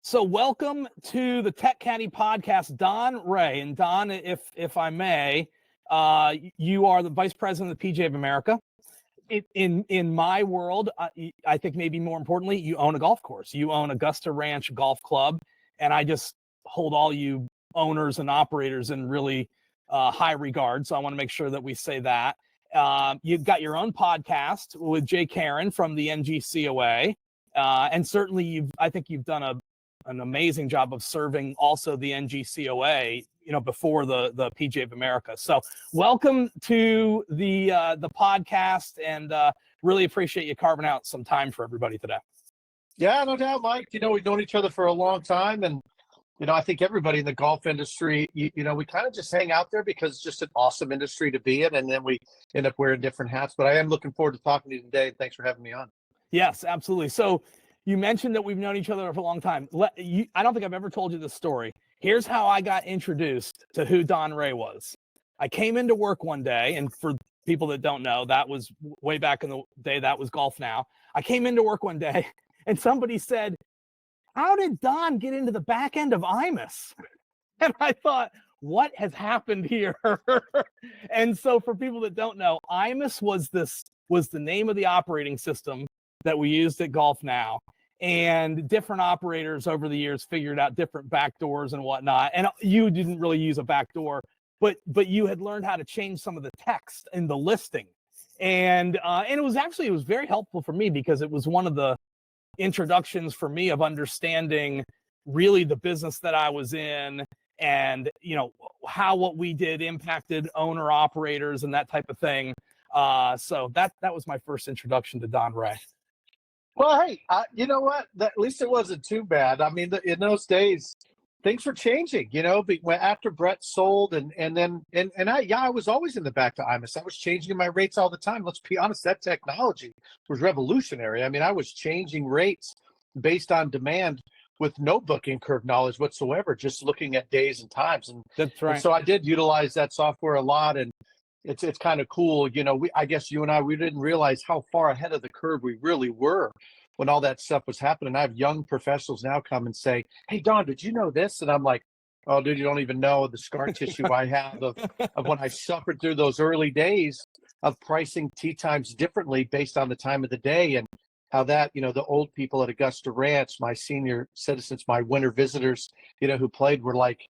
So welcome to the Tech Caddie podcast, Don Rea. And Don, if I may, you are the vice president of the PGA of America. In my world, I think maybe more importantly, you own a golf course. You own Augusta Ranch Golf Club, and I just hold all you owners and operators in really high regard. So I want to make sure that we say that. You've got your own podcast with Jay Karen from the NGCOA, and certainly I think you've done an amazing job of serving also the NGCOA, before the PGA of America. So welcome to the podcast, and really appreciate you carving out some time for everybody today. Yeah, no doubt, Mike. We've known each other for a long time, and I think everybody in the golf industry, we kind of just hang out there because it's just an awesome industry to be in, and then we end up wearing different hats. But I am looking forward to talking to you today. Thanks for having me on. Yes, absolutely. So you mentioned that we've known each other for a long time. I don't think I've ever told you this story. Here's how I got introduced to who Don Rea was. I came into work one day, and for people that don't know, that was way back in the day, that was GolfNow. I came into work one day, and somebody said, "How did Don get into the back end of IMuS?" And I thought, what has happened here? And so for people that don't know, IMuS was the name of the operating system that we used at GolfNow. And different operators over the years figured out different backdoors and whatnot. And you didn't really use a backdoor, but you had learned how to change some of the text in the listing. And it was very helpful for me because it was one of the introductions for me of understanding really the business that I was in, and how what we did impacted owner operators and that type of thing. So that was my first introduction to Don Rea. Well, hey, you know what? At least it wasn't too bad. I mean, in those days, things were changing. After Brett sold, and I was always in the back to IMuS. I was changing my rates all the time. Let's be honest, that technology was revolutionary. I mean, I was changing rates based on demand with no booking curve knowledge whatsoever, just looking at days and times. And that's right. And so I did utilize that software a lot, and it's kind of cool. I guess you and I, we didn't realize how far ahead of the curve we really were when all that stuff was happening. I have young professionals now come and say, "Hey, Don, did you know this?" And I'm like, "Oh, dude, you don't even know the scar tissue I have of when I suffered through those early days of pricing tee times differently based on the time of the day, and how that, the old people at Augusta Ranch, my senior citizens, my winter visitors, who played were like,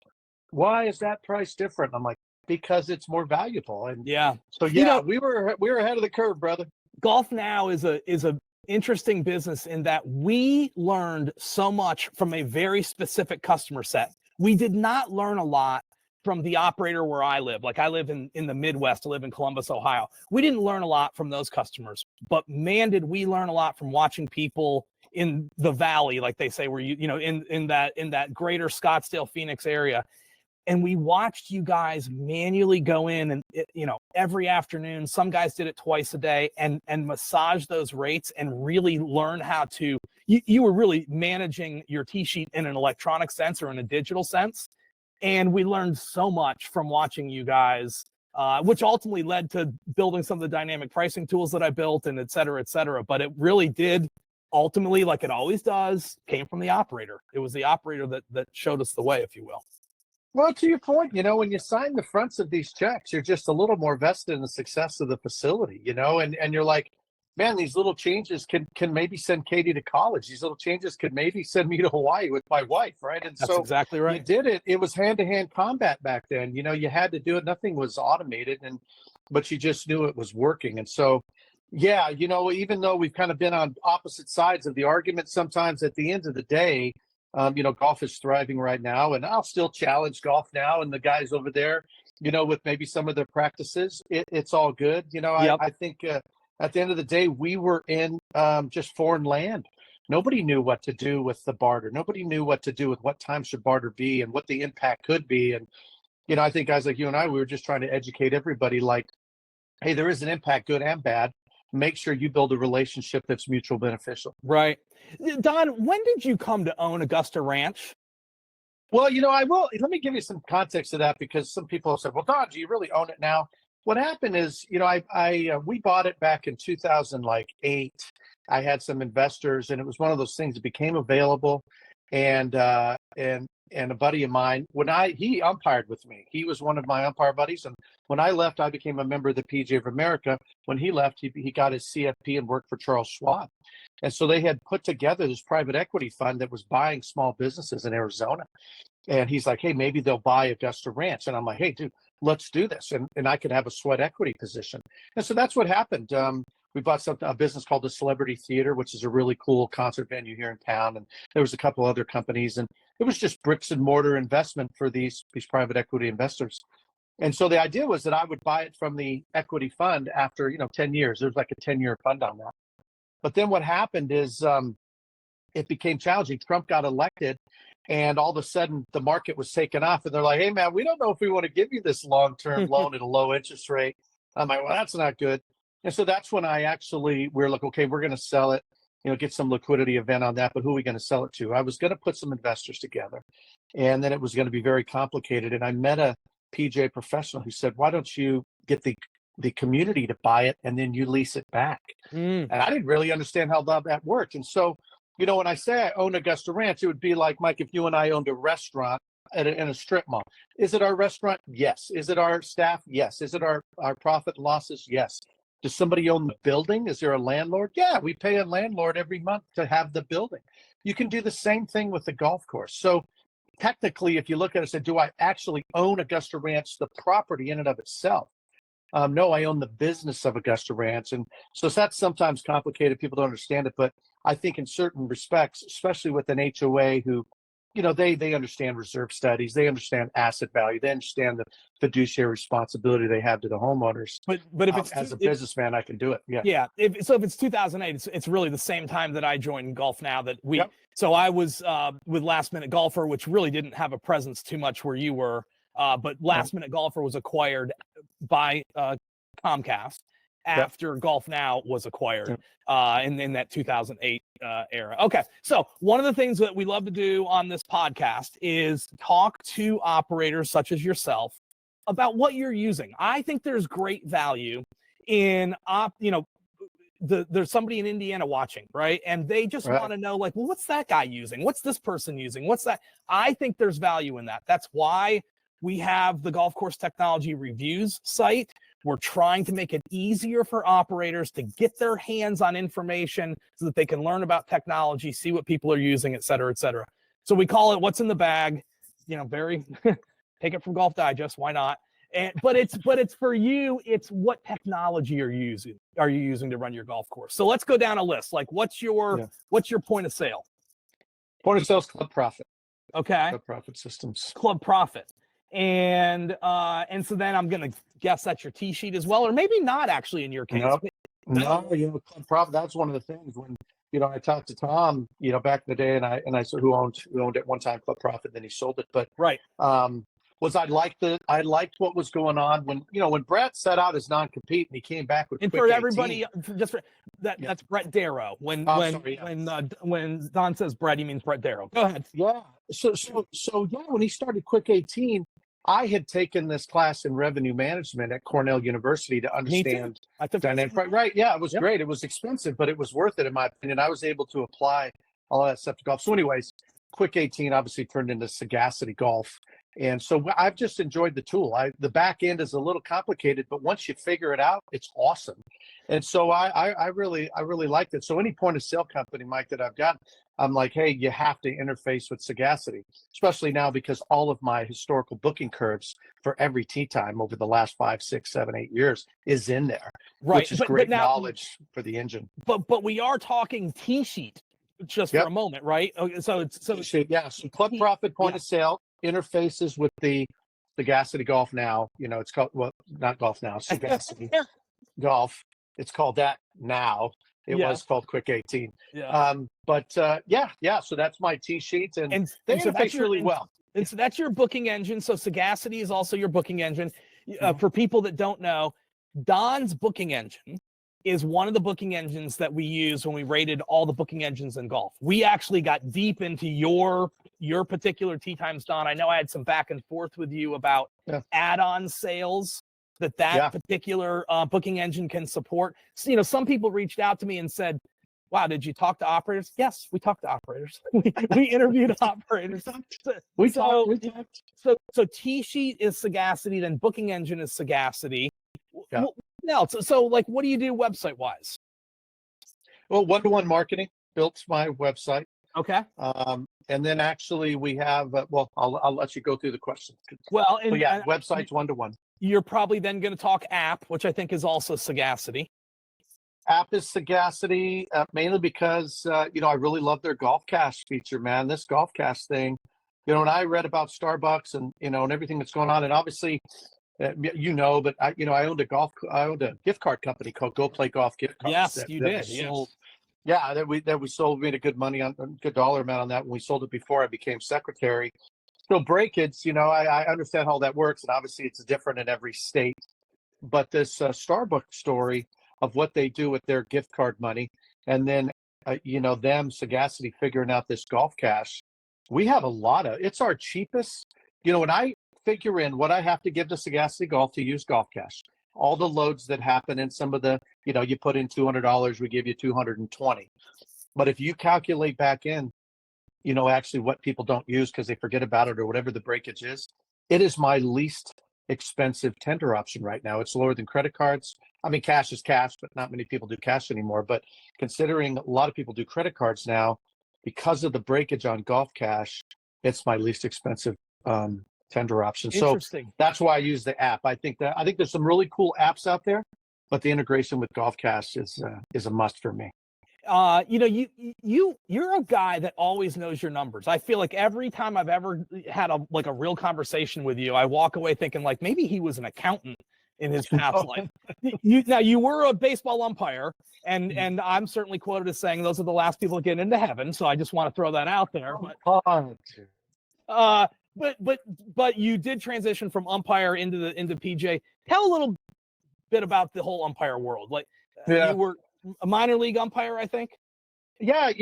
'Why is that price different?' I'm like, because it's more valuable." And yeah, so we were ahead of the curve, brother. GolfNow is a interesting business in that we learned so much from a very specific customer set. We did not learn a lot from the operator where I live. Like, I live in the Midwest. I live in Columbus, Ohio. We didn't learn a lot from those customers, but man, did we learn a lot from watching people in the valley, like they say, where in that greater Scottsdale, Phoenix area. And we watched you guys manually go in and, every afternoon, some guys did it twice a day, and massage those rates and really learn how to, you were really managing your tee sheet in an electronic sense or in a digital sense. And we learned so much from watching you guys, which ultimately led to building some of the dynamic pricing tools that I built, and et cetera, et cetera. But it really did ultimately, like it always does, came from the operator. It was the operator that showed us the way, if you will. Well, to your point, when you sign the fronts of these checks, you're just a little more vested in the success of the facility, and you're like, man, these little changes can maybe send Katie to college. These little changes could maybe send me to Hawaii with my wife, right? And That's exactly right. You did it. It was hand-to-hand combat back then. You had to do it. Nothing was automated, but you just knew it was working. And so, yeah, even though we've kind of been on opposite sides of the argument, sometimes at the end of the day, golf is thriving right now, and I'll still challenge GolfNow and the guys over there, with maybe some of their practices. It's all good. Yep. I think at the end of the day, we were in just foreign land. Nobody knew what to do with the barter. Nobody knew what to do with what time should barter be and what the impact could be. And, I think guys like you and I, we were just trying to educate everybody like, hey, there is an impact, good and bad. Make sure you build a relationship that's mutual beneficial. Right. Don, when did you come to own Augusta Ranch? Well, I will. Let me give you some context to that, because some people have said, "Well, Don, do you really own it now?" What happened is, we bought it back in 2008. I had some investors, and it was one of those things that became available. and a buddy of mine, he umpired with me. He was one of my umpire buddies, and when I left, I became a member of the PGA of America. When he left, he got his CFP and worked for Charles Schwab. And so they had put together this private equity fund that was buying small businesses in Arizona. And he's like, hey, maybe they'll buy Augusta Ranch. And I'm like, hey, dude, let's do this. And I could have a sweat equity position. And so that's what happened. We bought a business called the Celebrity Theater, which is a really cool concert venue here in town. And there was a couple other companies, and it was just bricks and mortar investment for these private equity investors. And so the idea was that I would buy it from the equity fund after, 10 years. There's like a 10-year fund on that. But then what happened is it became challenging. Trump got elected, and all of a sudden the market was taken off. And they're like, hey, man, we don't know if we want to give you this long-term loan at a low interest rate. I'm like, well, that's not good. And so that's when we're like, okay, we're going to sell it, get some liquidity event on that. But who are we going to sell it to? I was going to put some investors together, and then it was going to be very complicated. And I met a PGA professional who said, why don't you get the community to buy it and then you lease it back? And I didn't really understand how that worked. And so, when I say I own Augusta Ranch, it would be like, Mike, if you and I owned a restaurant in a strip mall. Is it our restaurant? Yes. Is it our staff? Yes. Is it our profit and losses? Yes. Does somebody own the building? Is there a landlord? Yeah, we pay a landlord every month to have the building. You can do the same thing with the golf course. So technically, if you look at it and say, do I actually own Augusta Ranch, the property in and of itself? No, I own the business of Augusta Ranch. And so that's sometimes complicated. People don't understand it. But I think in certain respects, especially with an HOA who, they understand reserve studies, they understand asset value, they understand the fiduciary responsibility they have to the homeowners. But if it's as a businessman, I can do it. Yeah. Yeah. If it's 2008, it's really the same time that I joined GolfNow that we. Yep. So I was with Last Minute Golfer, which really didn't have a presence too much where you were. But Last Minute Golfer was acquired by Comcast after GolfNow was acquired in that 2008 era. Okay, so one of the things that we love to do on this podcast is talk to operators such as yourself about what you're using. I think there's great value in there's somebody in Indiana watching, right? And they just want to know, like, well, what's that guy using? What's this person using? What's that? I think there's value in that. That's why we have the Golf Course Technology Reviews site. We're trying to make it easier for operators to get their hands on information so that they can learn about technology, see what people are using, et cetera, et cetera. So we call it what's in the bag, very take it from Golf Digest. Why not? But it's for you. It's what technology are you using to run your golf course? So let's go down a list. Like what's your point of sale? Point of sale is Club Profit. Okay. Club Profit Systems. Club Profit. And so then I'm going to guess that's your tee sheet as well, or maybe not actually in your case. No, Club Profit, that's one of the things when, I talked to Tom, back in the day, and I said who owned at one time Club Profit, then he sold it. But I liked what was going on when Brett set out his non-compete and he came back with. And for everybody, that's Brett Darrow. When Don says Brett, he means Brett Darrow. Go ahead. Yeah. So when he started Quick 18, I had taken this class in revenue management at Cornell University to understand dynamic. Right. Yeah, it was great. It was expensive, but it was worth it in my opinion. I was able to apply all that stuff to golf. So anyways, Quick 18 obviously turned into Sagacity Golf. And so I've just enjoyed the tool. The back end is a little complicated, but once you figure it out, it's awesome. And so I really liked it. So any point of sale company, Mike, that I've got, I'm like, hey, you have to interface with Sagacity, especially now because all of my historical booking curves for every tee time over the last 5, 6, 7, 8 years is in there, which is great knowledge for the engine. But we are talking tee sheet just for a moment, right? Okay, so Club Profit point of sale interfaces with the Sagacity GolfNow. It's called not GolfNow, Sagacity Golf. It's called that now. It was called Quick 18. Yeah. So that's my tee sheet, and they interface really well. And so that's your booking engine. So Sagacity is also your booking engine. For people that don't know, Don's booking engine is one of the booking engines that we use when we rated all the booking engines in golf. We actually got deep into your particular tee times, Don. I know I had some back and forth with you about add-on sales that particular booking engine can support. So, some people reached out to me and said, Wow, did you talk to operators? Yes, we talked to operators. We interviewed operators. We talked. So T sheet is Sagacity, then booking engine is Sagacity. Yeah. What else? So like, what do you do website wise? Well, one-to-one marketing built my website. Okay. And then actually we have, well, I'll let you go through the questions. Well, But yeah, websites one-to-one. You're probably then going to talk app, which I think is also Sagacity. App is Sagacity, mainly because, I really love their Golf Cash feature, man. This Golf Cash thing, when I read about Starbucks and, and everything that's going on, and obviously, but I owned a gift card company called Go Play Golf Gift Cards. Yes, you did. Sold, yeah, that we sold, made a good money on a good dollar amount on that when we sold it before I became secretary. So breakage, I understand how that works, and obviously it's different in every state. But this Starbucks story of what they do with their gift card money, and then them Sagacity figuring out this Golf Cash, we have a lot of. It's our cheapest. When I figure in what I have to give to Sagacity Golf to use Golf Cash, all the loads that happen, and some of the, you put in $200, we give you $220. But if you calculate back in, actually what people don't use because they forget about it or whatever the breakage is, it is my least expensive tender option right now. It's lower than credit cards. I mean, cash is cash, but not many people do cash anymore. But considering a lot of people do credit cards now, because of the breakage on Golf Cash, it's my least expensive tender option. So that's why I use the app. I think there's some really cool apps out there, but the integration with Golf Cash is a must for me. You're a guy that always knows your numbers. I feel like every time I've ever had a real conversation with you, I walk away thinking like maybe he was an accountant in his past life. You were a baseball umpire, and I'm certainly quoted as saying those are the last people to get into heaven. So I just want to throw that out there. But you did transition from umpire into PJ. Tell a little bit about the whole umpire world. You were a minor league umpire, I think. Yeah,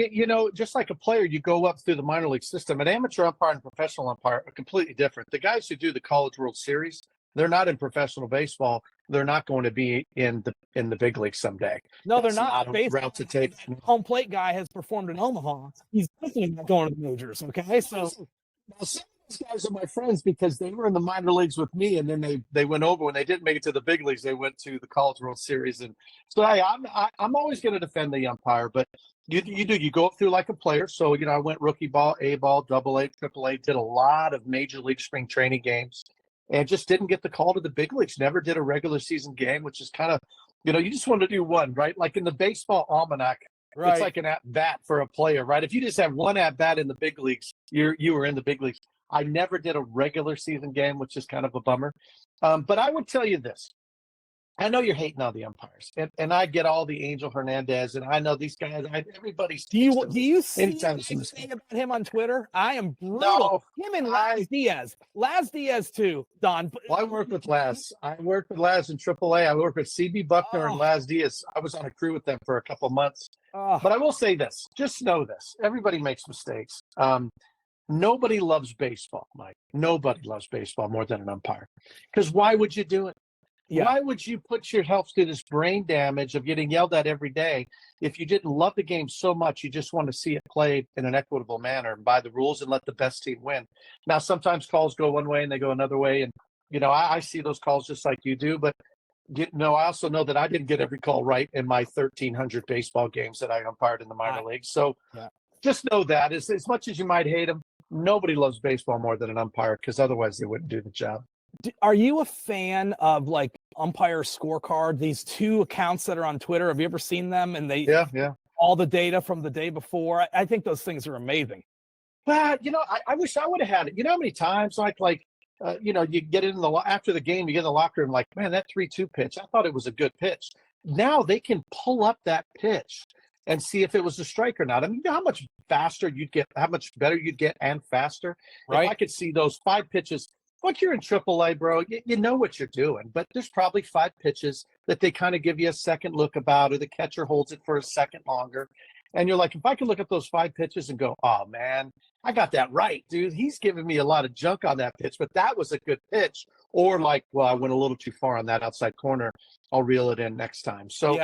just like a player, you go up through the minor league system. An amateur umpire and professional umpire are completely different. The guys who do the College World Series, they're not in professional baseball. They're not going to be in the big league someday. No, they're not. Route to take. Home plate guy has performed in Omaha. He's definitely not going to the majors. Okay, so now some of these guys are my friends because they were in the minor leagues with me, and then they went over when they didn't make it to the big leagues. They went to the College World Series, and so I'm always going to defend the umpire, but. You go up through like a player. So, I went rookie ball, A ball, double A, triple A, did a lot of major league spring training games and just didn't get the call to the big leagues. Never did a regular season game, which is kind of, you just want to do one, right? Like in the baseball almanac, right. It's like an at bat for a player, right? If you just have one at bat in the big leagues, you were in the big leagues. I never did a regular season game, which is kind of a bummer. But I would tell you this. I know you're hating on the umpires, and I get all the Angel Hernandez, and I know these guys. Everybody's. Do you see anything about him on Twitter? I am brutal. No, him and Laz Diaz too. Don. Well, I work with Laz. I worked with Laz in AAA. I worked with CB Buckner and Laz Diaz. I was on a crew with them for a couple months. But I will say this: just know this. Everybody makes mistakes. Nobody loves baseball, Mike. Nobody loves baseball more than an umpire. Because why would you do it? Yeah. Why would you put yourself through this brain damage of getting yelled at every day if you didn't love the game so much you just want to see it played in an equitable manner and by the rules and let the best team win? Now, sometimes calls go one way and they go another way. And, I see those calls just like you do. But, I also know that I didn't get every call right in my 1,300 baseball games that I umpired in the minor leagues. So just know that as much as you might hate them, nobody loves baseball more than an umpire because otherwise they wouldn't do the job. Are you a fan of Umpire Scorecard? These two accounts that are on Twitter. Have you ever seen them? And they all the data from the day before. I think those things are amazing. But I wish I would have had it. You know how many times you get in after the game, you get in the locker room like, man, that 3-2 pitch, I thought it was a good pitch. Now they can pull up that pitch and see if it was a strike or not. I mean, how much faster you'd get, how much better you'd get and faster. Right. If I could see those 5 pitches. Once you're in AAA, bro, you know what you're doing. But there's probably 5 pitches that they kind of give you a second look about, or the catcher holds it for a second longer. And you're like, if I can look at those 5 pitches and go, oh, man, I got that right, dude. He's giving me a lot of junk on that pitch, but that was a good pitch. Or well, I went a little too far on that outside corner. I'll reel it in next time. So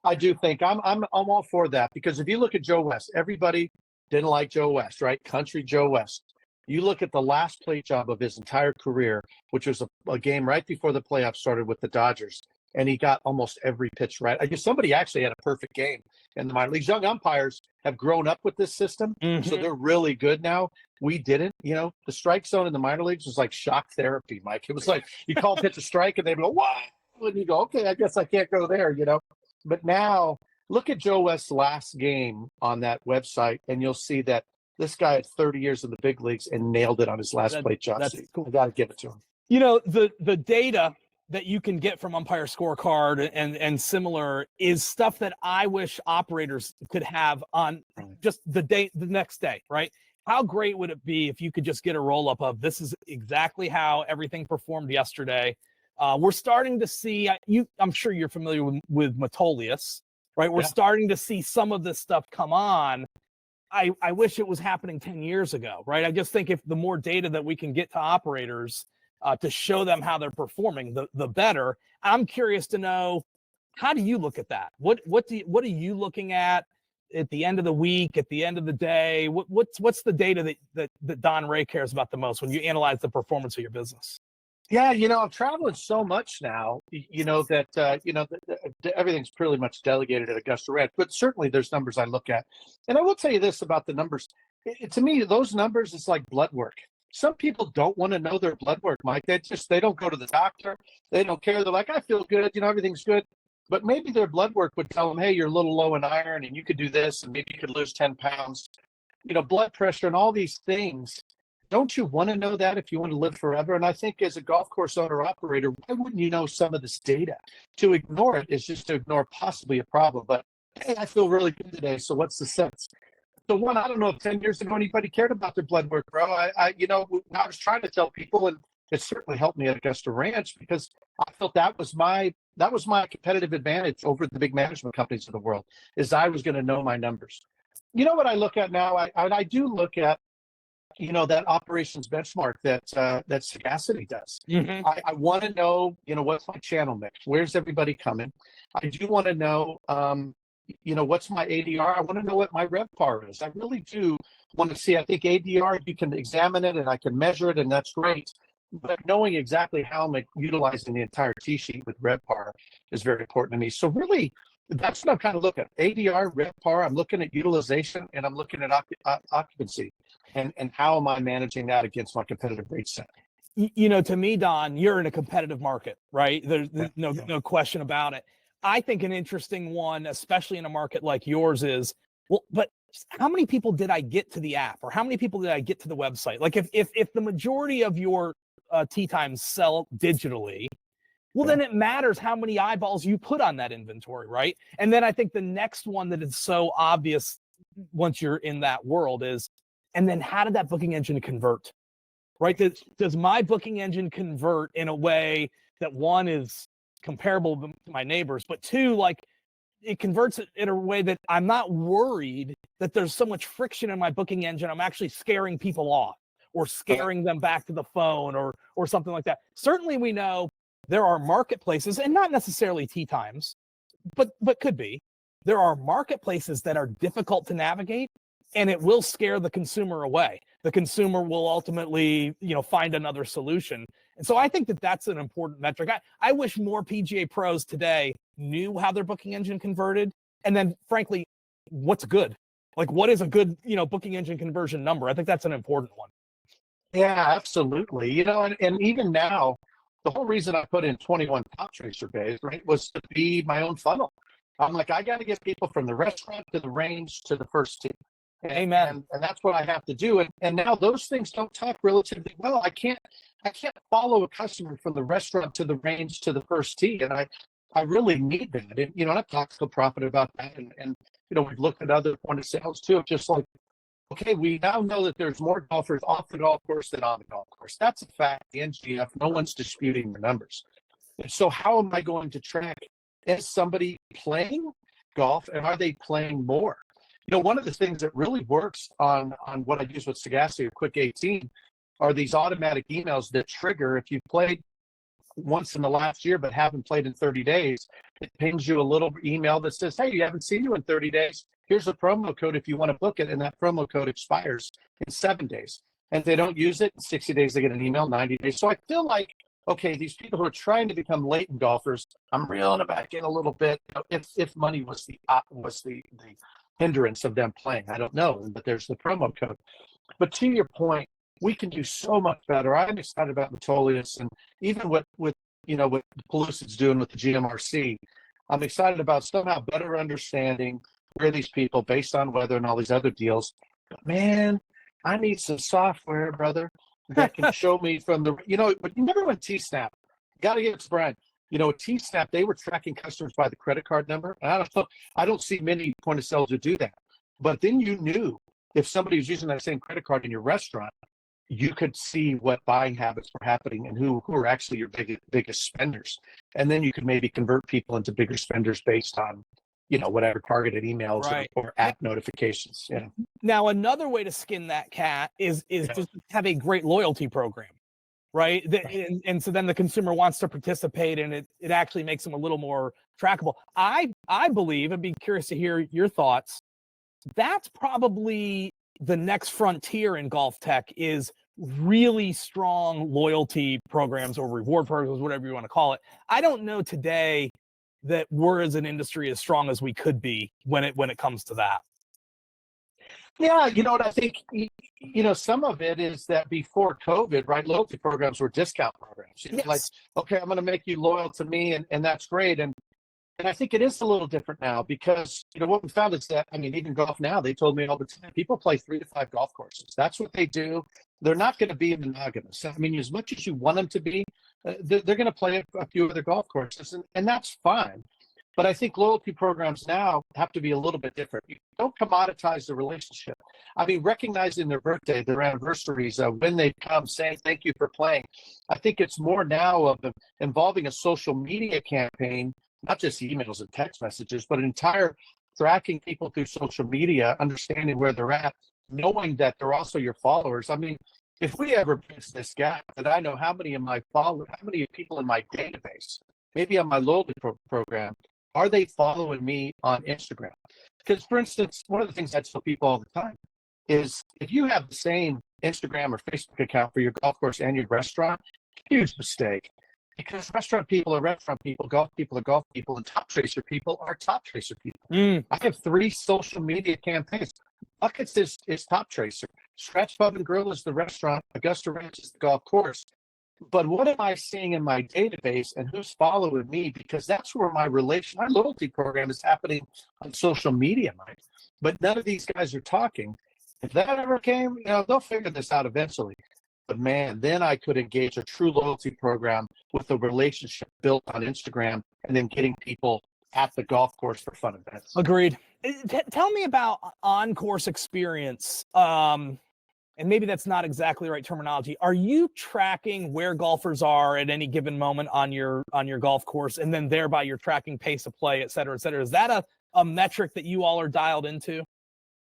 I do think I'm all for that, because if you look at Joe West, everybody didn't like Joe West, right? Country Joe West. You look at the last plate job of his entire career, which was a game right before the playoffs started with the Dodgers, and he got almost every pitch right. I guess somebody actually had a perfect game in the minor leagues. Young umpires have grown up with this system, so they're really good now. We didn't. You know, the strike zone in the minor leagues was like shock therapy, Mike. It was like you call pitch a strike, and they'd go, "What?" And you go, "Okay, I guess I can't go there." You know, but now look at Joe West's last game on that website, and you'll see that this guy had 30 years in the big leagues and nailed it on his last plate job. That's cool. I got to give it to him. You know, the data that you can get from Umpire Scorecard and similar is stuff that I wish operators could have on just the next day, right? How great would it be if you could just get a roll up of this is exactly how everything performed yesterday. We're starting to see, I'm sure you're familiar with Metolius, right? We're starting to see some of this stuff come on. I wish it was happening 10 years ago, right? I just think if the more data that we can get to operators to show them how they're performing, the better. I'm curious to know, how do you look at that? What are you looking at the end of the week, at the end of the day? What's the data that Don Rea cares about the most when you analyze the performance of your business? Yeah, you know, I'm traveling so much now, you know, that, everything's pretty much delegated at Augusta Ranch, but certainly there's numbers I look at. And I will tell you this about the numbers. To me, those numbers is like blood work. Some people don't want to know their blood work, Mike. They don't go to the doctor. They don't care. They're like, I feel good. You know, everything's good. But maybe their blood work would tell them, hey, you're a little low in iron and you could do this and maybe you could lose 10 pounds. You know, blood pressure and all these things. Don't you want to know that if you want to live forever? And I think as a golf course owner operator, why wouldn't you know some of this data? To ignore it is just to ignore possibly a problem. But hey, I feel really good today. So what's the sense? So one, I don't know if 10 years ago anybody cared about their blood work, bro. I was trying to tell people, and it certainly helped me at Augusta Ranch because I felt that was my competitive advantage over the big management companies of the world, is I was going to know my numbers. You know what I look at now? I do look at, you know, that operations benchmark that Sagacity does. I want to know, you know, what's my channel mix? Where's everybody coming? I do want to know, you know, what's my ADR? I want to know what my RevPar is. I really do want to see. I think ADR, you can examine it and I can measure it, and that's great. But knowing exactly how I'm utilizing the entire T-sheet with RevPar is very important to me. So really, that's what I'm kind of looking at. ADR, RevPar, I'm looking at utilization, and I'm looking at occupancy. And how am I managing that against my competitive rate set? You know, to me, Don, you're in a competitive market, right? There's no question about it. I think an interesting one, especially in a market like yours, is, well, but how many people did I get to the app, or how many people did I get to the website? Like if the majority of your tee times sell digitally, well, then it matters how many eyeballs you put on that inventory, right? And then I think the next one that is so obvious once you're in that world is, and then how did that booking engine convert, right? Does my booking engine convert in a way that, one, is comparable to my neighbors, but two, like, it converts it in a way that I'm not worried that there's so much friction in my booking engine, I'm actually scaring people off or scaring them back to the phone or something like that. Certainly we know there are marketplaces, and not necessarily tee times, but could be. There are marketplaces that are difficult to navigate, and it will scare the consumer away. The consumer will ultimately, you know, find another solution. And so I think that that's an important metric. I wish more PGA pros today knew how their booking engine converted, and then frankly, what's good? Like, what is a good, you know, booking engine conversion number? I think that's an important one. Yeah, absolutely. You know, and even now, the whole reason I put in 21 top tracer bays, right, was to be my own funnel. I'm like, I got to get people from the restaurant to the range to the first tee. Amen. And that's what I have to do. And now those things don't talk relatively well. I can't follow a customer from the restaurant to the range to the first tee. And I really need that. And, you know, I've talked to Profit about that. And, you know, we've looked at other point of sales too. Just like, okay, we now know that there's more golfers off the golf course than on the golf course. That's a fact. The NGF, no one's disputing the numbers. And so how am I going to track, is somebody playing golf, and are they playing more? You know, one of the things that really works on what I use with Sagacity or Quick 18 are these automatic emails that trigger if you've played once in the last year but haven't played in 30 days, it pings you a little email that says, hey, you haven't seen you in 30 days. Here's a promo code if you want to book it. And that promo code expires in 7 days. And if they don't use it, in 60 days, they get an email, 90 days. So I feel like, okay, these people who are trying to become latent golfers, I'm reeling it back in a little bit. If money was the hindrance of them playing, I don't know, but there's the promo code. But to your point, we can do so much better. I'm excited about Metolius, and even what Pelusid's doing with the GMRC. I'm excited about somehow better understanding where these people, based on weather and all these other deals. But man, I need some software, brother, that can show me from the, but you remember when T-Snap, got to give it to Brian, T-Snap, they were tracking customers by the credit card number. And I don't see many point of sales who do that. But then you knew if somebody was using that same credit card in your restaurant, you could see what buying habits were happening and who are actually your biggest spenders. And then you could maybe convert people into bigger spenders based on, whatever targeted emails right. or app notifications. Yeah. Now, another way to skin that cat is just have a great loyalty program, right? And so then the consumer wants to participate, and it actually makes them a little more trackable. I believe, I'd be curious to hear your thoughts. That's probably the next frontier in golf tech, is really strong loyalty programs or reward programs, whatever you want to call it. I don't know today that we're as an industry as strong as we could be when it comes to that. Yeah, you know what I think, some of it is that before COVID, right, loyalty programs were discount programs. Yes. Like, okay, I'm going to make you loyal to me, and that's great. And I think it is a little different now because, what we found is that, even GolfNow, they told me all the time, people play 3 to 5 golf courses. That's what they do. They're not going to be monogamous. As much as you want them to be, they're going to play a few other golf courses, and that's fine. But I think loyalty programs now have to be a little bit different. You don't commoditize the relationship. Recognizing their birthday, their anniversaries, when they come, saying thank you for playing. I think it's more now of involving a social media campaign, not just emails and text messages, but an entire tracking people through social media, understanding where they're at, knowing that they're also your followers. If we ever bridge this gap, that I know how many of my followers, how many people in my database, maybe on my loyalty program, are they following me on Instagram? Because, for instance, one of the things I tell people all the time is if you have the same Instagram or Facebook account for your golf course and your restaurant, huge mistake. Because restaurant people are restaurant people, golf people are golf people, and top tracer people are top tracer people. I have 3 social media campaigns. Buckets is top tracer. Scratch Pub and Grill is the restaurant. Augusta Ranch is the golf course. But what am I seeing in my database and who's following me? Because that's where my loyalty program is happening on social media, Mike. But none of these guys are talking. If that ever came, they'll figure this out eventually. But man, then I could engage a true loyalty program with a relationship built on Instagram and then getting people at the golf course for fun events. Agreed. Tell me about on-course experience. And maybe that's not exactly the right terminology. Are you tracking where golfers are at any given moment on your golf course, and then thereby you're tracking pace of play, et cetera, et cetera? Is that a metric that you all are dialed into?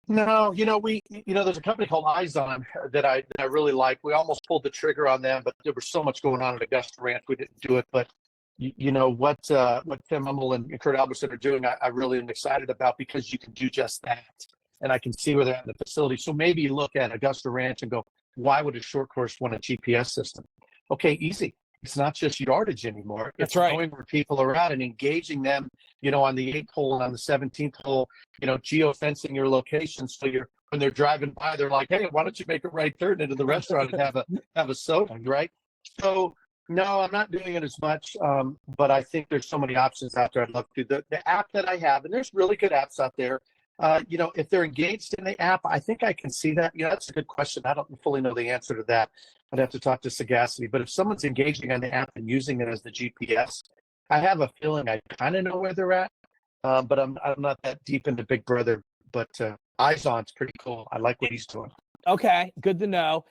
No, there's a company called Izon that I really like. We almost pulled the trigger on them, but there was so much going on at Augusta Ranch, we didn't do it. But what Tim Hummel and Kurt Albertson are doing, I really am excited about, because you can do just that. And I can see where they're at in the facility. So maybe you look at Augusta Ranch and go, why would a short course want a GPS system? Okay, easy. It's not just yardage anymore. It's knowing where people are at and engaging them, on the 8th hole and on the 17th hole, geofencing your location. So when they're driving by, they're like, hey, why don't you make a right turn into the restaurant and have a soda, right? So no, I'm not doing it as much, but I think there's so many options out there. I'd love to. The app that I have, and there's really good apps out there. If they're engaged in the app, I think I can see that. That's a good question. I don't fully know the answer to that. I'd have to talk to Sagacity. But if someone's engaging on the app and using it as the GPS, I have a feeling I kind of know where they're at. But I'm not that deep into Big Brother. But Izon's pretty cool. I like what he's doing. Okay, good to know.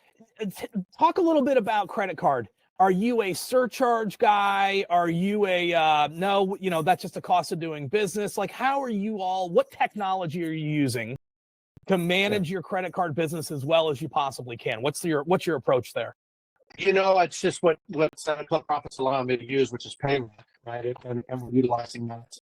Talk a little bit about credit card. Are you a surcharge guy? Are you a no? That's just a cost of doing business. Like, how are you all? What technology are you using to manage your credit card business as well as you possibly can? What's your approach there? It's just what Club Profits allow me to use, which is PayRock, right? And we're utilizing that.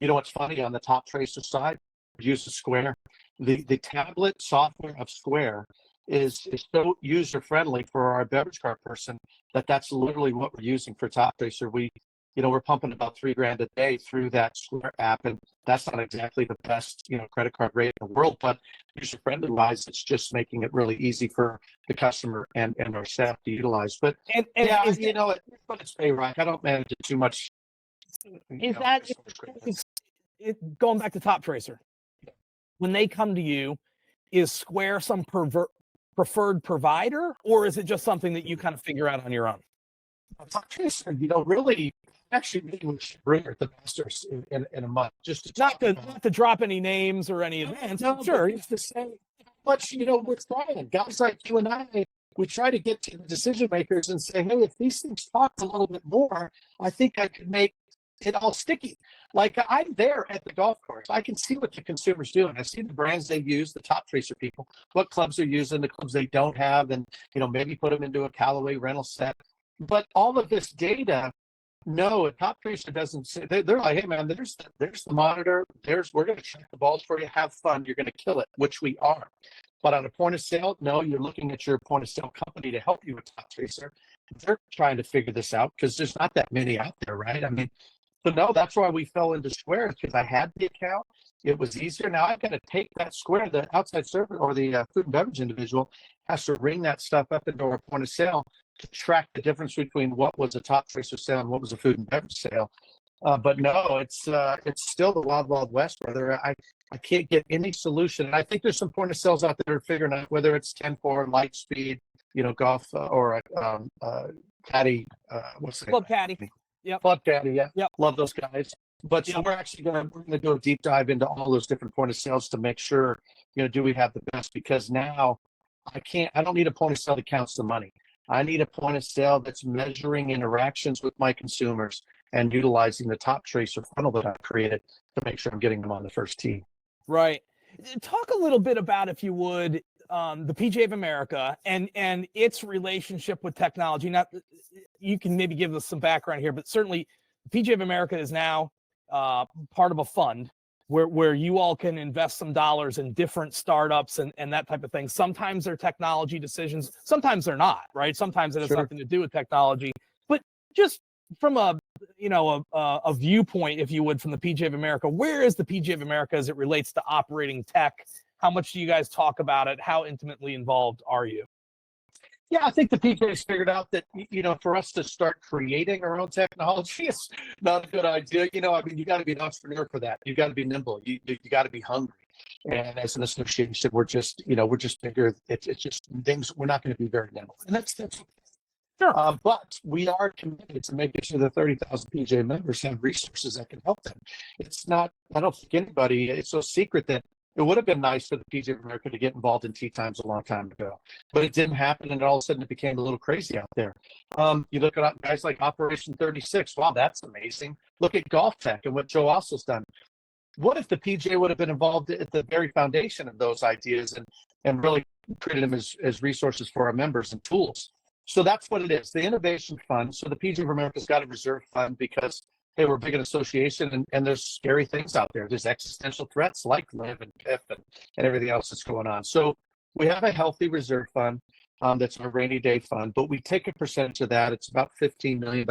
What's funny on the Top Tracer side, we use the Square. The tablet software of Square is so user friendly for our beverage card person that's literally what we're using for Top Tracer. We're pumping about $3,000 a day through that Square app, and that's not exactly the best, credit card rate in the world, but user friendly wise, it's just making it really easy for the customer and our staff to utilize. But And yeah, is, but it's PayRock. I don't manage it too much. is that going back to Top Tracer? When they come to you, is Square some preferred provider, or is it just something that you kind of figure out on your own? Top Tracer, really, actually, maybe we should bring her at the Masters in a month, just to not to drop any names or any events. No, sure, it's the same. But we're trying. Guys like you and I, we try to get to the decision makers and say, hey, if these things talk a little bit more, I think I could make it all sticky. Like, I'm there at the golf course. I can see what the consumer's doing. I see the brands they use, the Top Tracer people, what clubs they're using, the clubs they don't have, and maybe put them into a Callaway rental set. But all of this data, no, a Top Tracer doesn't say. They're like, hey man, there's the monitor. We're going to check the balls for you. Have fun. You're going to kill it, which we are. But on a point of sale, no, you're looking at your point of sale company to help you with Top Tracer. They're trying to figure this out because there's not that many out there, right? I mean, so no, that's why we fell into Square, because I had the account. It was easier. Now I've got to take that Square, the outside server or the food and beverage individual has to ring that stuff up into our point of sale to track the difference between what was a Top Tracer sale and what was a food and beverage sale. But no, it's still the wild, wild west, brother. I can't get any solution. And I think there's some point of sales out there figuring out whether it's 10-4, Lightspeed, golf, or Caddie. What's the Club Caddie. Yep. Club Caddie, yeah. Yep. Love those guys. But so we're actually going to do a deep dive into all those different point of sales to make sure, do we have the best? Because now I don't need a point of sale that counts the money. I need a point of sale that's measuring interactions with my consumers and utilizing the Top Tracer funnel that I've created to make sure I'm getting them on the first tee. Right. Talk a little bit about, if you would, the PGA of America and its relationship with technology. Now, you can maybe give us some background here, but certainly the PGA of America is now part of a fund where you all can invest some dollars in different startups and that type of thing. Sometimes they're technology decisions, sometimes they're not, right? Sometimes it has nothing to do with technology, but just from a viewpoint, if you would, from the PGA of America, where is the PGA of America as it relates to operating tech? How much do you guys talk about it? How intimately involved are you? Yeah, I think the PGA's figured out that, for us to start creating our own technology is not a good idea. You got to be an entrepreneur for that. You got to be nimble. You got to be hungry. And as an association, we're just bigger. It's just things, we're not going to be very nimble. And that's sure. But we are committed to making sure the 30,000 PGA members have resources that can help them. It's not, I don't think anybody, it's no secret that it would have been nice for the PGA of America to get involved in tee times a long time ago, but it didn't happen, and all of a sudden it became a little crazy out there. You look at guys like Operation 36. Wow, that's amazing. Look at Golf Tech and what Joe Osso's done. What if the PGA would have been involved at the very foundation of those ideas and really created them as resources for our members and tools? So that's what it is, the innovation fund. So the PGA of America's got a reserve fund because, hey, we're big in association and there's scary things out there. There's existential threats like LIV and PIP and everything else that's going on. So we have a healthy reserve fund that's our rainy day fund, but we take a percentage of that. It's about $15 million.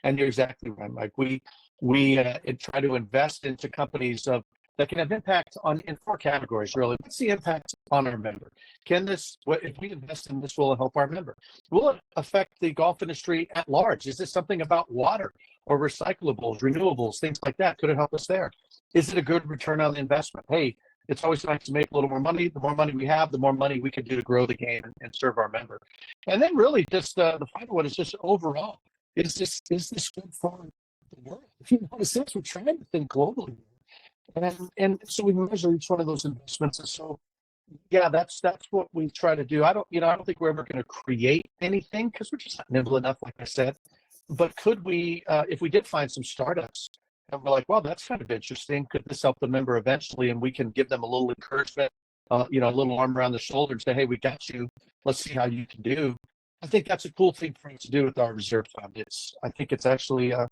And you're exactly right, Mike. We try to invest into companies that can have impact in 4 categories, really. What's the impact on our member? If we invest in this, will it help our member? Will it affect the golf industry at large? Is this something about water or recyclables, renewables, things like that? Could it help us there? Is it a good return on the investment? Hey, it's always nice to make a little more money. The more money we have, the more money we can do to grow the game and serve our member. And then really just the final one is just overall, is this good for the world? In a sense, we're trying to think globally. And so we measure each one of those investments. And so, yeah, that's what we try to do. I don't think we're ever going to create anything because we're just not nimble enough, like I said. But could we, if we did find some startups and we're like, well, that's kind of interesting. Could this help the member eventually? And we can give them a little encouragement, a little arm around the shoulder and say, hey, we got you. Let's see how you can do. I think that's a cool thing for us to do with our reserve fund. I think it's actually, I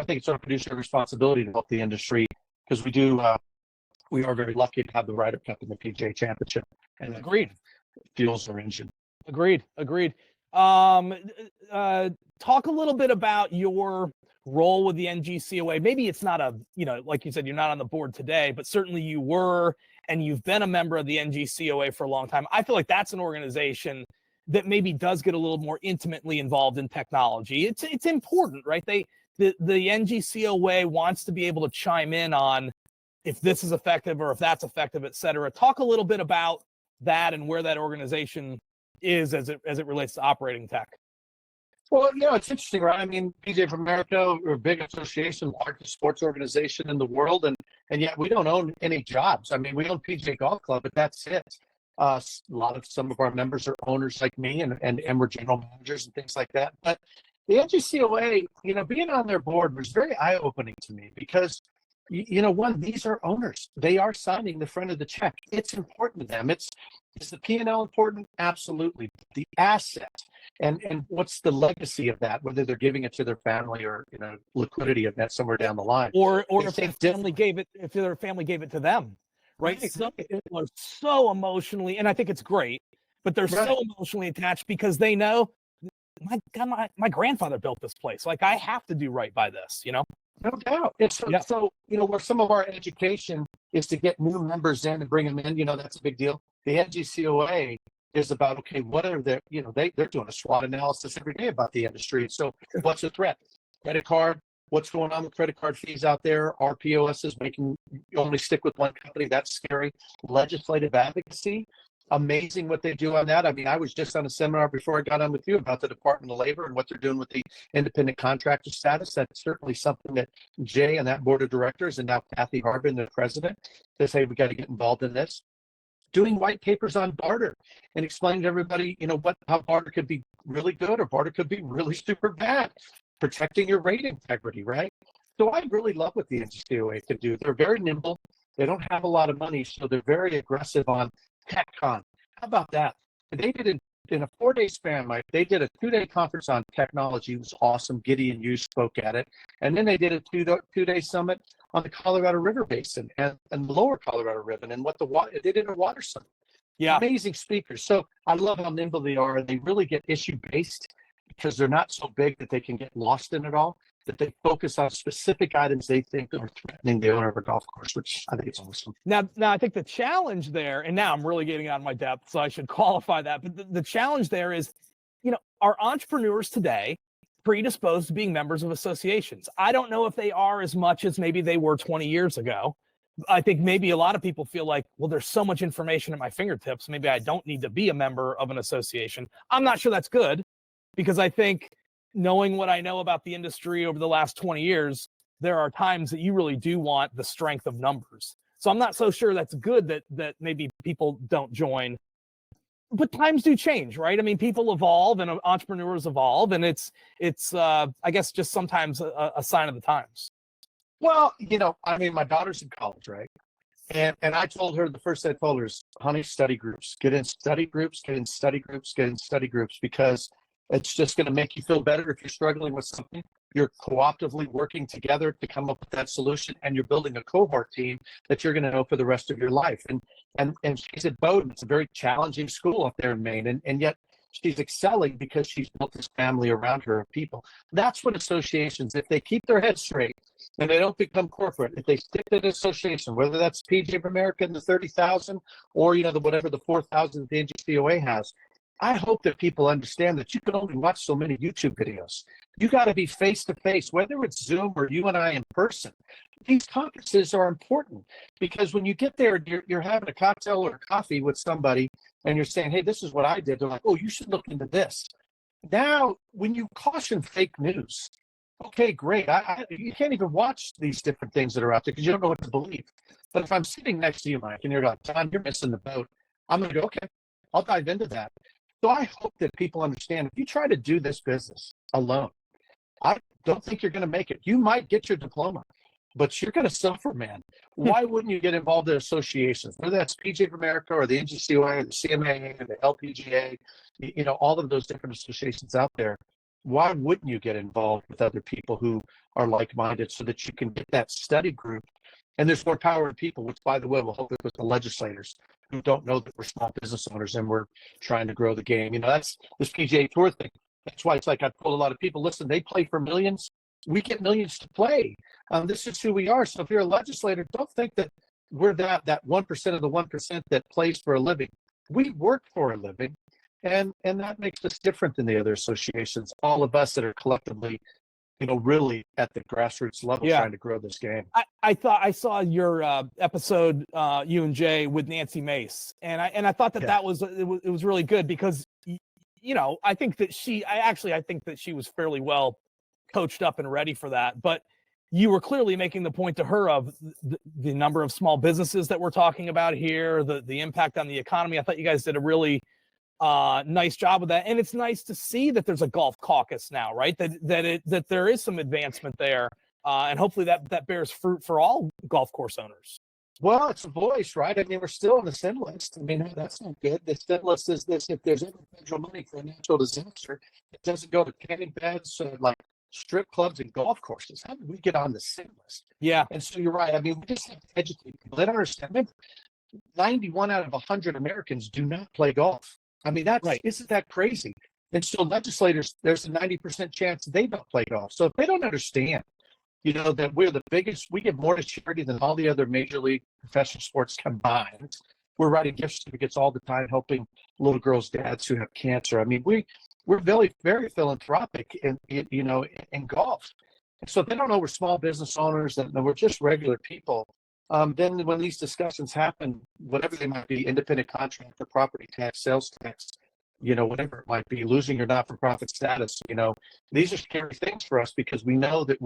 think it's our fiduciary responsibility to help the industry because we are very lucky to have the Ryder Cup in the PGA Championship, and that Agreed. fuels our engine. Agreed. Talk a little bit about your role with the NGCOA. Maybe it's not like you said, you're not on the board today, but certainly you were, and you've been a member of the NGCOA for a long time. I feel like that's an organization that maybe does get a little more intimately involved in technology. It's important, right? The NGCOA wants to be able to chime in on if this is effective or if that's effective, et cetera. Talk a little bit about that and where that organization is as it relates to operating tech. Well, it's interesting, right? I mean, PGA of America, we're a big association, largest sports organization in the world, and yet we don't own any jobs. I mean, we own PGA Golf Club, but that's it. Some of our members are owners like me, and we're general managers and things like that. But the NGCOA, being on their board was very eye-opening to me because, one, these are owners. They are signing the front of the check. It's important to them. Is the P&L important? Absolutely. The asset and what's the legacy of that, whether they're giving it to their family or liquidity event somewhere down the line. Or if their family gave it to them. Right. Some people are so emotionally, and I think it's great, but they're so emotionally attached because they know, my God, my grandfather built this place. Like, I have to do right by this, No doubt. So, where some of our education is to get new members in and bring them in, that's a big deal. The NGCOA is about, okay, what are their, they're doing a SWOT analysis every day about the industry. So what's the threat? Credit card, what's going on with credit card fees out there? RPOS is making you only stick with one company. That's scary. Legislative advocacy, amazing what they do on that. I mean, I was just on a seminar before I got on with you about the Department of Labor and what they're doing with the independent contractor status. That's certainly something that Jay and that board of directors, and now Kathy Harbin, the president, they say we got to get involved in this. Doing white papers on barter and explaining to everybody, how barter could be really good or barter could be really super bad. Protecting your rate integrity, right? So I really love what the NGCOA can do. They're very nimble. They don't have a lot of money, so they're very aggressive on TechCon. How about that? They did it in a 4-day span, Mike. They did a 2-day conference on technology. It was awesome. Gideon Yu spoke at it. And then they did a 2-day summit on the Colorado River Basin and the lower Colorado River and what they did a water summit. Yeah. Amazing speakers. So I love how nimble they are. They really get issue-based because they're not so big that they can get lost in it all, that they focus on specific items they think are threatening the owner of a golf course, which I think is awesome. Now I think the challenge there, and now I'm really getting out of my depth, so I should qualify that, but the challenge there is, are entrepreneurs today predisposed to being members of associations? I don't know if they are as much as maybe they were 20 years ago. I think maybe a lot of people feel like, well, there's so much information at my fingertips, maybe I don't need to be a member of an association. I'm not sure that's good, because I think knowing what I know about the industry over the last 20 years, there are times that you really do want the strength of numbers. So I'm not so sure that's good that maybe people don't join. But times do change, right? I mean, people evolve and entrepreneurs evolve, and it's I guess just sometimes a sign of the times. Well, I mean, my daughter's in college, right? And I told her, the first thing I told her is, honey, study groups. Get in study groups, get in study groups, get in study groups, because it's just going to make you feel better if you're struggling with something. You're cooperatively working together to come up with that solution, and you're building a cohort team that you're going to know for the rest of your life. And she's at Bowdoin. It's a very challenging school up there in Maine, and yet she's excelling because she's built this family around her of people. That's what associations, if they keep their heads straight and they don't become corporate, if they stick to the association, whether that's PGA of America and the 30,000 or whatever the 4,000 the NGCOA has. I hope that people understand that you can only watch so many YouTube videos. You got to be face to face, whether it's Zoom or you and I in person. These conferences are important because when you get there, you're having a cocktail or a coffee with somebody and you're saying, hey, this is what I did. They're like, oh, you should look into this. Now, when you caution fake news, okay, great. You can't even watch these different things that are out there because you don't know what to believe. But if I'm sitting next to you, Mike, and you're like, Don, you're missing the boat, I'm going to go, okay, I'll dive into that. So I hope that people understand, if you try to do this business alone, I don't think you're going to make it. You might get your diploma. but you're going to suffer, man. Why wouldn't you get involved in associations, whether that's PGA of America or the NGCOA or the CMA or the LPGA, all of those different associations out there? Why wouldn't you get involved with other people who are like-minded so that you can get that study group? And there's more power in people, which, by the way, will help with the legislators who don't know that we're small business owners and we're trying to grow the game. That's this PGA Tour thing. That's why it's like I've told a lot of people, listen, they play for millions. We get millions to play. This is who we are. So if you're a legislator, don't think that we're that 1% of the 1% that plays for a living. We work for a living, and that makes us different than the other associations. All of us that are collectively, really at the grassroots level trying to grow this game. I thought I saw your episode, you and Jay, with Nancy Mace, and I thought that was really good because I think that I think that she was fairly well coached up and ready for that. But you were clearly making the point to her of the number of small businesses that we're talking about here, the impact on the economy. I thought you guys did a really nice job of that, and it's nice to see that there's a golf caucus now, right? That there is some advancement there, and hopefully that bears fruit for all golf course owners. Well, it's a voice, right? I mean, we're still on the sin list. I mean, that's not good. The sin list is this: if there's ever federal money for a natural disaster, it doesn't go to tanning beds, like strip clubs and golf courses. How did we get on the sin list? Yeah. And so you're right. I mean, we just have to educate people. They don't understand. Remember, 91 out of 100 Americans do not play golf. I mean, that's right. Isn't that crazy? And so legislators, there's a 90% chance they don't play golf. So if they don't understand, that we're the biggest, we give more to charity than all the other major league professional sports combined. We're writing gift certificates all the time, helping little girls' dads who have cancer. I mean, we're very, very philanthropic in golf. And so if they don't know we're small business owners and we're just regular people, then when these discussions happen, whatever they might be, independent contractor, property tax, sales tax, whatever it might be, losing your not-for-profit status, these are scary things for us because we know that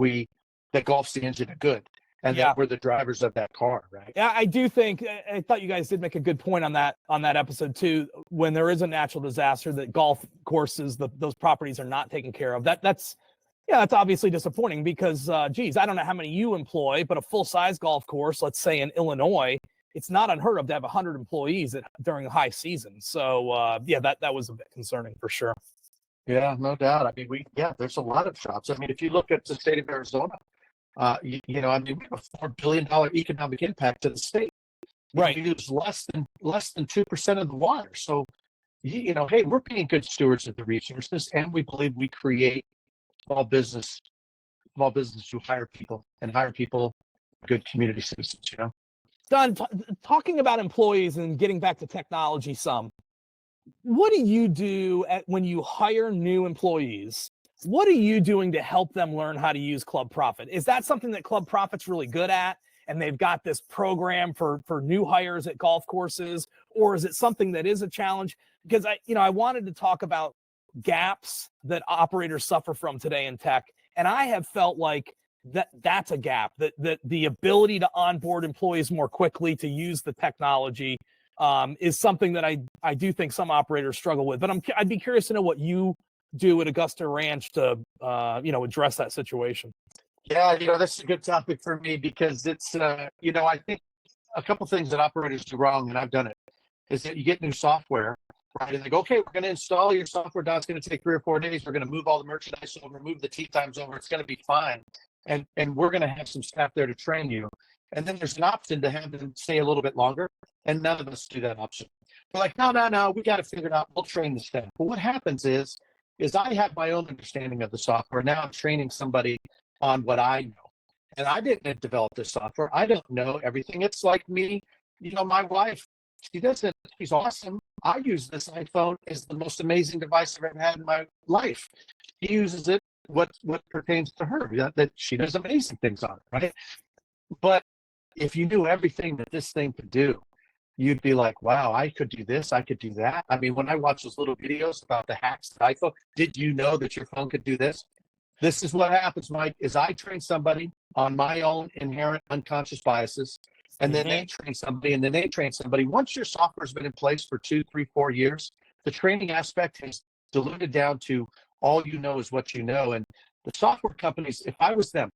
golf's the engine of good and that we're the drivers of that car, right? Yeah, I do think, I thought you guys did make a good point on that episode too. When there is a natural disaster, that golf courses, those properties are not taken care of. That's obviously disappointing because, I don't know how many you employ, but a full-size golf course, let's say in Illinois, it's not unheard of to have 100 employees during a high season. So, that was a bit concerning for sure. Yeah, no doubt. I mean, there's a lot of shops. I mean, if you look at the state of Arizona, we have a $4 billion economic impact to the state. Right. We use less than 2% of the water. So, hey, we're being good stewards of the resources, and we believe we create small business who hire people good community citizens. Don, talking about employees and getting back to technology some, what do you do when you hire new employees? What are you doing to help them learn how to use Club Profit? Is that something that Club Profit's really good at, and they've got this program for new hires at golf courses, or is it something that is a challenge? Because I wanted to talk about gaps that operators suffer from today in tech, and I have felt like that's a gap, that the ability to onboard employees more quickly to use the technology is something that I do think some operators struggle with. But I'd be curious to know what you do at Augusta Ranch to address that situation. Yeah, that's a good topic for me because it's I think a couple things that operators do wrong, and I've done it, is that you get new software, right? And they go, okay, we're going to install your software. Don, it's going to take 3 or 4 days. We're going to move all the merchandise over, move the tee times over. It's going to be fine. And we're going to have some staff there to train you. And then there's an option to have them stay a little bit longer. And none of us do that option. We're like, no, we got to figure it out. We'll train the staff. But what happens is I have my own understanding of the software. Now I'm training somebody on what I know. And I didn't develop this software. I don't know everything. It's like me, my wife, she's awesome. I use this iPhone as the most amazing device I've ever had in my life. She uses it what pertains to her, that she does amazing things on it, right? But if you knew everything that this thing could do, you'd be like, wow, I could do this, I could do that. I mean, when I watch those little videos about the hacks that iPhone, did you know that your phone could do this? This is what happens, Mike, is I train somebody on my own inherent unconscious biases, and then they train somebody, and then they train somebody. Once your software's been in place for 2, 3, 4 years, the training aspect has diluted down to all you know is what you know. And the software companies, if I was them,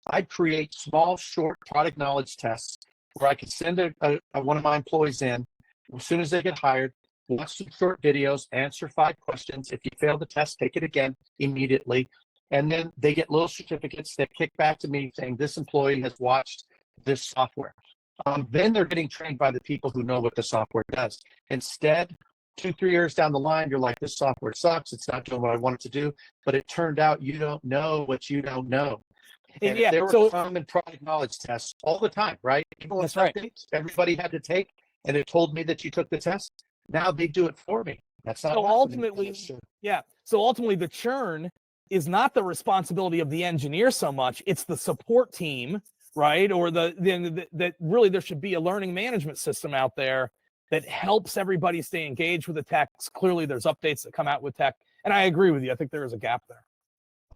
I'd create small, short product knowledge tests where I could send one of my employees in as soon as they get hired, watch some short videos, answer 5 questions. If you fail the test, take it again immediately. And then they get little certificates that kick back to me saying this employee has watched this software. Then they're getting trained by the people who know what the software does. Instead, 2-3 years down the line, you're like, this software sucks. It's not doing what I want it to do. But it turned out you don't know what you don't know. And Yeah, there were so common product knowledge tests all the time, right? Even with that's right. updates, everybody had to take, and it told me that you took the test. Now they do it for me. That's not So happening. ultimately, yeah. So ultimately, the churn is not the responsibility of the engineer so much; it's the support team, right? Or that really there should be a learning management system out there that helps everybody stay engaged with the tech. Clearly, there's updates that come out with tech, and I agree with you. I think there is a gap there.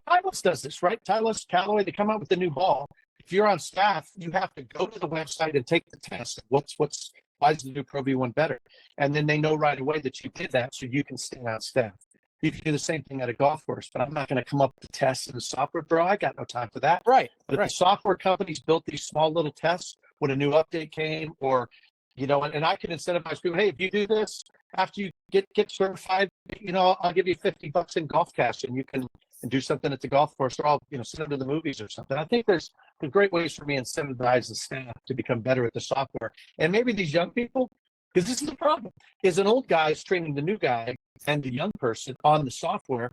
Titleist does this, right? Titleist, Callaway, they come out with the new ball. If you're on staff, you have to go to the website and take the test. Why is the new Pro V1 better? And then they know right away that you did that, so you can stay on staff. You can do the same thing at a golf course, but I'm not going to come up with the tests in the software, bro. I got no time for that. Right. But right. the software companies built these small little tests when a new update came, or and I can incentivize people. Hey, if you do this after you get certified, I'll give you $50 in golf cash, and you can do something at the golf course, or I'll send them to the movies or something. I think there's great ways for me to incentivize the staff to become better at the software, and maybe these young people, because this is the problem, is an old guy is training the new guy and the young person on the software,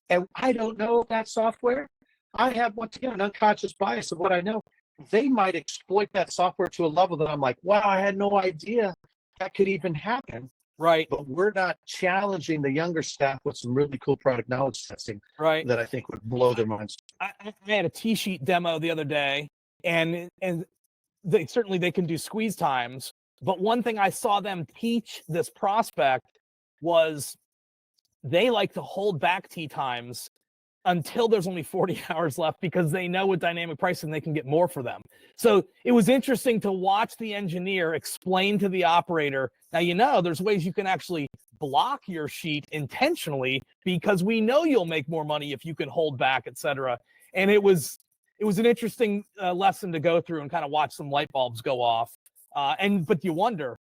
and I don't know that software. I have, once again, an unconscious bias of what I know. They might exploit that software to a level that I'm like, wow, I had no idea that could even happen. Right. But we're not challenging the younger staff with some really cool product knowledge testing, right, that I think would blow their minds. I had a T-sheet demo the other day, and they can do squeeze times. But one thing I saw them teach this prospect was they like to hold back tee times until there's only 40 hours left, because they know with dynamic pricing they can get more for them. So it was interesting to watch the engineer explain to the operator, now there's ways you can actually block your sheet intentionally, because we know you'll make more money if you can hold back, etc. And it was an interesting lesson to go through and kind of watch some light bulbs go off. But you wonder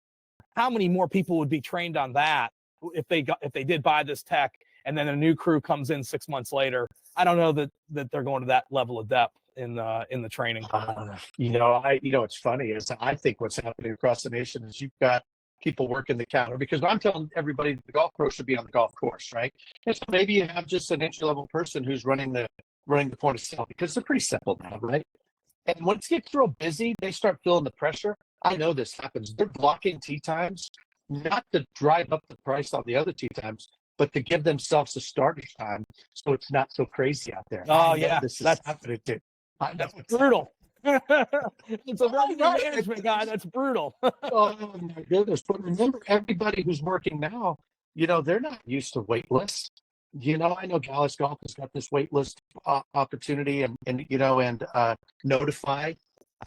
how many more people would be trained on that if they did buy this tech, and then a new crew comes in 6 months later. I don't know that they're going to that level of depth in the training. What's funny is I think what's happening across the nation is you've got people working the counter, because I'm telling everybody the golf pro should be on the golf course, right? And so maybe you have just an entry-level person who's running the point of sale, because they're pretty simple now, right? And once it gets real busy, they start feeling the pressure. I know this happens. They're blocking tee times, not to drive up the price on the other tee times, but to give themselves a starting time so it's not so crazy out there. Oh yeah, this is happening too. I know it's brutal. It's a revenue management guy. That's brutal. Oh my goodness! But remember, everybody who's working now, they're not used to wait lists. I know Dallas Golf has got this wait list opportunity, and Notify.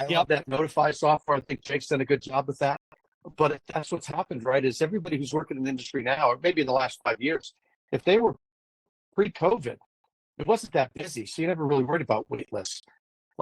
I love that Notify software. I think Jake's done a good job with that. But that's what's happened, right? Is everybody who's working in the industry now, or maybe in the last 5 years, if they were pre-COVID, it wasn't that busy, so you never really worried about wait lists.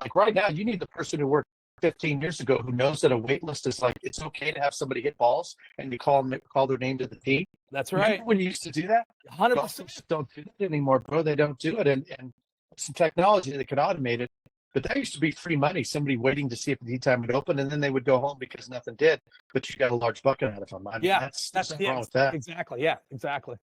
Like right now, you need the person who worked 15 years ago who knows that a wait list is like, it's okay to have somebody hit balls and you call their name to the tee. That's right. Remember when you used to do that? 100%. Don't do that anymore, bro. They don't do it, and some technology that could automate it. But that used to be free money, somebody waiting to see if the tee time would open, and then they would go home because nothing did, but you got a large bucket out of them. That's wrong with that. Exactly. Yeah, exactly.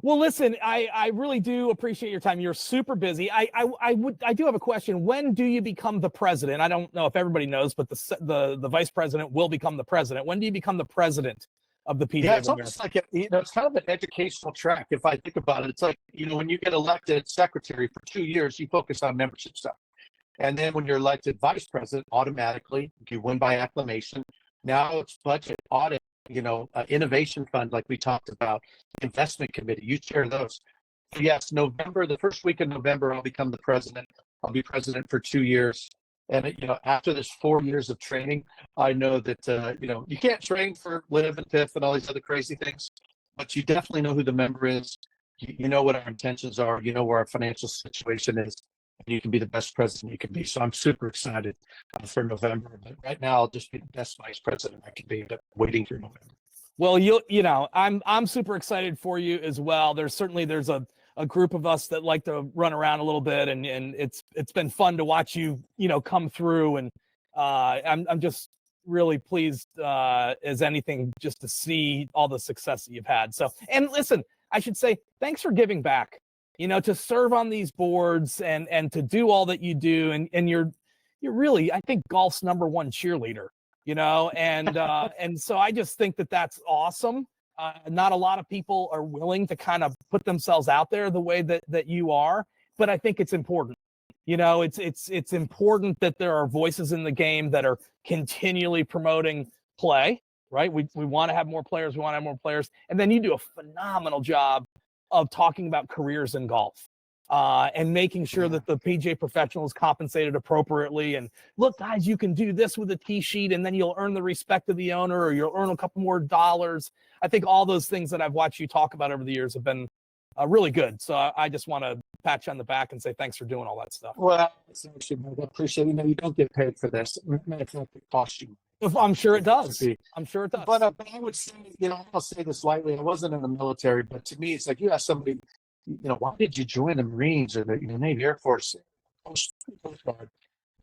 Well, listen, I really do appreciate your time. You're super busy. I do have a question. When do you become the president? I don't know if everybody knows, but the vice president will become the president. When do you become the president of the PGA? Yeah, it's almost like it's kind of an educational track. If I think about it, it's like, when you get elected secretary for 2 years, you focus on membership stuff. And then when you're elected vice president, automatically you win by acclamation. Now it's budget, audit, innovation fund, like we talked about, investment committee. You chair those. Yes, the first week of November, I'll become the president. I'll be president for 2 years. And after this 4 years of training, I know that you can't train for live and PIF and all these other crazy things, but you definitely know who the member is. You know what our intentions are. You know where our financial situation is. and you can be the best president you can be. So I'm super excited for November. But right now, I'll just be the best vice president I can be, but waiting for November. Well, I'm super excited for you as well. There's a group of us that like to run around a little bit, and it's been fun to watch you, come through. And I'm just really pleased as anything just to see all the success that you've had. So, and listen, I should say thanks for giving back. To serve on these boards and to do all that you do, and you're really, I think, golf's #1 cheerleader. And so I just think that that's awesome. Not a lot of people are willing to kind of put themselves out there the way that you are, but I think it's important. It's important that there are voices in the game that are continually promoting play, right? We want to have more players. We want to have more players. And then you do a phenomenal job of talking about careers in golf. And making sure that the PGA professional is compensated appropriately. And look, guys, you can do this with a tee sheet, and then you'll earn the respect of the owner, or you'll earn a couple more dollars. I think all those things that I've watched you talk about over the years have been really good. So I just want to pat you on the back and say thanks for doing all that stuff. Well, I appreciate it. You don't get paid for this. It costs you. I'm sure it does. I'm sure it does. But I would say, I'll say this lightly. I wasn't in the military, but to me, it's like you ask somebody, why did you join the Marines or the Navy, Air Force, Coast Guard?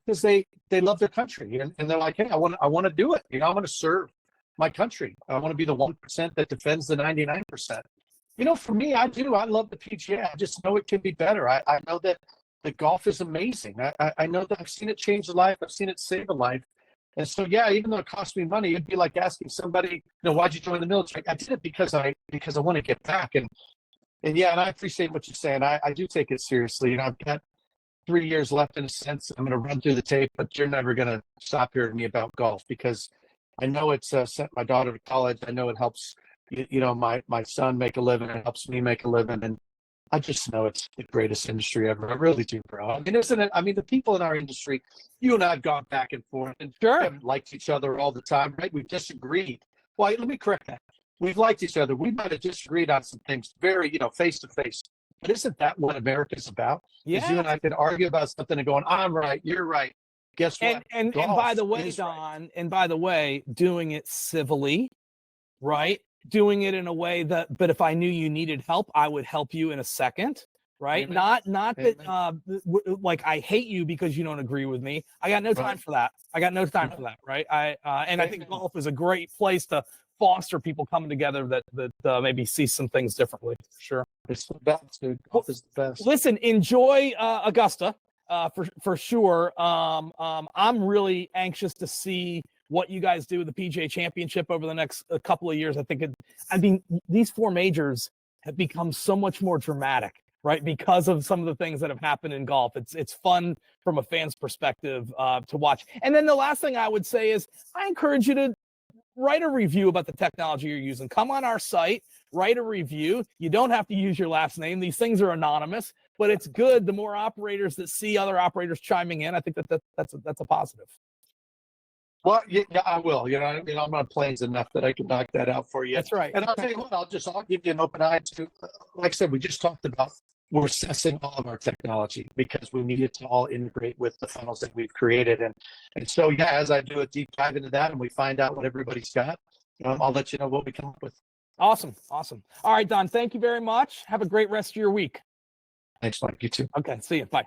Because they love their country, and they're like, hey, I want to do it. I want to serve my country. I want to be the 1% that defends the 99%. For me, I do. I love the PGA. I just know it can be better. I know that the golf is amazing. I know that I've seen it change a life. I've seen it save a life. And so, even though it cost me money, it'd be like asking somebody, why'd you join the military? I did it because I want to get back. And I appreciate what you're saying. I do take it seriously. I've got 3 years left in a sense. I'm going to run through the tape, but you're never going to stop hearing me about golf because I know it's sent my daughter to college. I know it helps, my son make a living. It helps me make a living. And I just know it's the greatest industry ever. I really do, bro. I mean, isn't it? I mean, the people in our industry, you and I have gone back and forth and haven't liked each other all the time, right? We've disagreed. Well, let me correct that. We've liked each other. We might have disagreed on some things very, face to face. But isn't that what America's about? Yeah. You and I can argue about something and going, I'm right, you're right. Guess what? And by the way, Don, and by the way, doing it civilly, right? Doing it in a way but if I knew you needed help, I would help you in a second, right? Amen. Not that like I hate you because you don't agree with me. I got no time for that. Right? I think golf is a great place to foster people coming together that maybe see some things differently. For sure. It's the best, dude. Golf is the best. Listen, enjoy Augusta for sure. I'm really anxious to see what you guys do with the PGA Championship over the next couple of years. These 4 majors have become so much more dramatic, right? Because of some of the things that have happened in golf. It's fun from a fan's perspective to watch. And then the last thing I would say is I encourage you to write a review about the technology you're using. Come on our site, write a review. You don't have to use your last name. These things are anonymous, but it's good. The more operators that see other operators chiming in, I think that's a positive. Well, yeah, I will. I'm on planes enough that I can knock that out for you. That's right. And I'll tell you what, I'll give you an open eye to, like I said, we just talked about we're assessing all of our technology because we need it to all integrate with the funnels that we've created. And so, as I do a deep dive into that and we find out what everybody's got, I'll let you know what we come up with. Awesome. All right, Don, thank you very much. Have a great rest of your week. Thanks, Mike. You too. Okay, see you. Bye.